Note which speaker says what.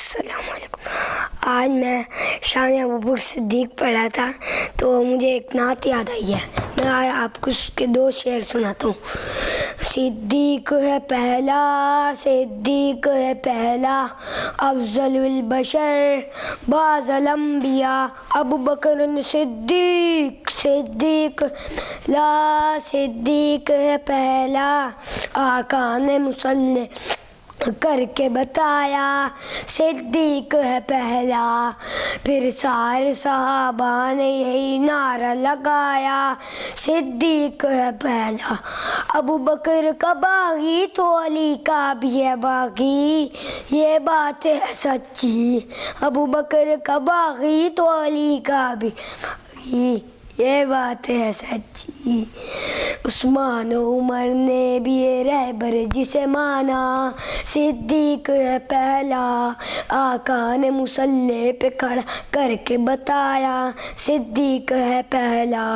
Speaker 1: السلام علیکم۔ آج میں شان ابوبکر صدیق پڑھا تھا تو مجھے ایک نعت یاد آئی ہے، میں آپ کو اس کے 2 شعر سناتا ہوں۔ صدیق ہے پہلا، صدیق ہے پہلا، افضل البشر بعد الانبیاء، ابوبکر صدیق صدیق لا، صدیق ہے پہلا، آقا نے مصلی کر کے بتایا، صدیق ہے پہلا، پھر سارے صحابہ نے یہی نعرہ لگایا، صدیق ہے پہلا۔ ابوبکر کا باغی تو علی کا بھی ہے باغی، یہ بات ہے سچی، ابوبکر کا باغی تو علی کا بھی باغی، یہ بات ہے سچی۔ عثمان و عمر نے بھی یہ رہبر جسے مانا، صدیق ہے پہلا، آقا نے مصلی پہ کھڑا کر کے بتایا، صدیق ہے پہلا۔